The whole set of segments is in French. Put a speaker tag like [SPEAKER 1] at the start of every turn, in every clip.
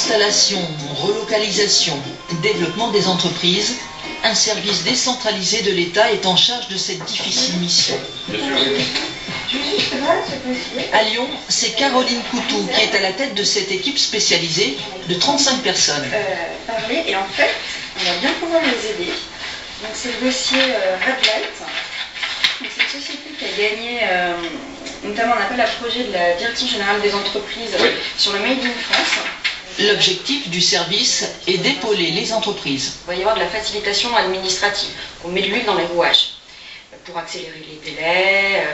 [SPEAKER 1] Installation, relocalisation, développement des entreprises, un service décentralisé de l'État est en charge de cette difficile mission. À Lyon, c'est Caroline Coutou qui est à la tête de cette équipe spécialisée de 35 personnes.
[SPEAKER 2] Parler et en fait, on va bien pouvoir les aider. Donc c'est le dossier Red Light. C'est une société qui a gagné notamment un appel à projet de la Direction Générale des Entreprises sur le Made in France.
[SPEAKER 1] L'objectif du service est d'épauler les entreprises.
[SPEAKER 2] Il va y avoir de la facilitation administrative. On met de l'huile dans les rouages pour accélérer les délais.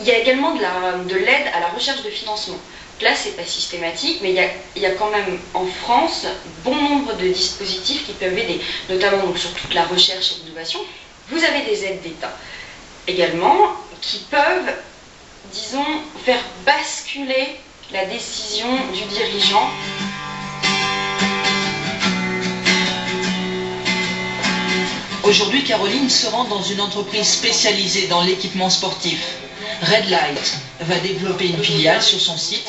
[SPEAKER 2] Il y a également de l'aide à la recherche de financement. Là, ce n'est pas systématique, mais il y a quand même en France bon nombre de dispositifs qui peuvent aider, notamment donc, sur toute la recherche et l'innovation. Vous avez des aides d'État également qui peuvent, disons, faire basculer la décision du dirigeant.
[SPEAKER 1] Aujourd'hui, Caroline se rend dans une entreprise spécialisée dans l'équipement sportif. Red Light va développer une filiale sur son site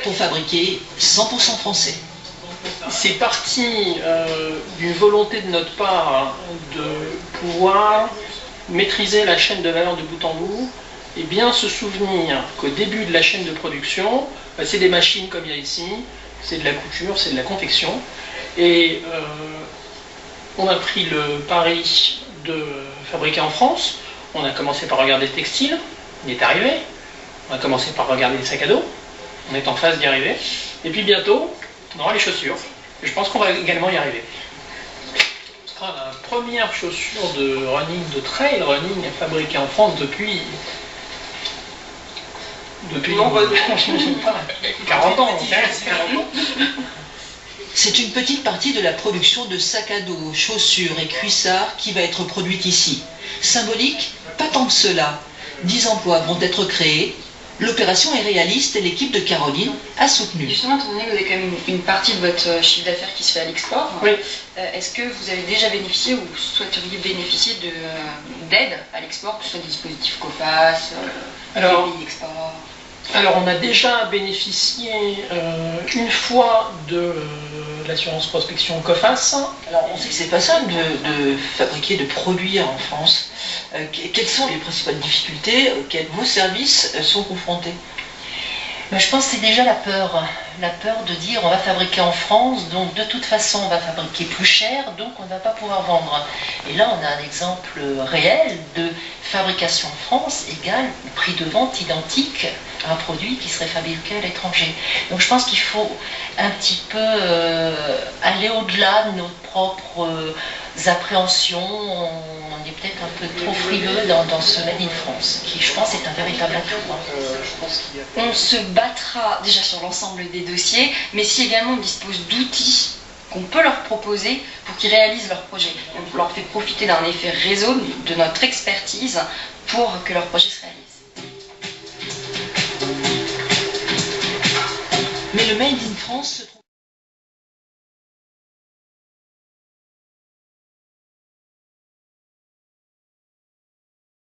[SPEAKER 1] pour fabriquer 100% français.
[SPEAKER 3] C'est parti d'une volonté de notre part de pouvoir maîtriser la chaîne de valeur de bout en bout et bien se souvenir qu'au début de la chaîne de production, c'est des machines comme il y a ici, c'est de la couture, c'est de la confection. Et on a pris le pari de fabriquer en France. On a commencé par regarder le textile, on y est arrivé. On a commencé par regarder les sacs à dos, on est en phase d'y arriver. Et puis bientôt, on aura les chaussures. Et je pense qu'on va également y arriver. Ce sera la première chaussure de running, de trail running fabriquée en France depuis 40 ans.
[SPEAKER 1] C'est une petite partie de la production de sacs à dos, chaussures et cuissards qui va être produite ici. Symbolique, pas tant que cela. 10 emplois vont être créés. L'opération est réaliste et l'équipe de Caroline a soutenu.
[SPEAKER 2] Justement, étant donné que vous avez quand même une partie de votre chiffre d'affaires qui se fait à l'export, est-ce que vous avez déjà bénéficié ou souhaiteriez bénéficier d'aide à l'export, que ce soit des dispositifs COFAS, pays export?
[SPEAKER 3] Alors on a déjà bénéficié une fois de l'assurance prospection COFAS.
[SPEAKER 1] Alors on sait que c'est pas simple de fabriquer, de produire en France. Quelles sont les principales difficultés auxquelles vos services sont confrontés?
[SPEAKER 4] Je pense que c'est déjà la peur de dire on va fabriquer en France, donc de toute façon on va fabriquer plus cher, donc on ne va pas pouvoir vendre. Et là on a un exemple réel de fabrication en France égale prix de vente identique à un produit qui serait fabriqué à l'étranger. Donc je pense qu'il faut un petit peu aller au-delà de nos propres appréhensions. On est peut-être un peu trop frileux dans ce Made in France, qui je pense est un véritable atout.
[SPEAKER 2] On se battra déjà sur l'ensemble des dossiers, mais si également on dispose d'outils qu'on peut leur proposer pour qu'ils réalisent leur projet. On leur fait profiter d'un effet réseau, de notre expertise, pour que leur projet se réalise.
[SPEAKER 1] Mais le Made in France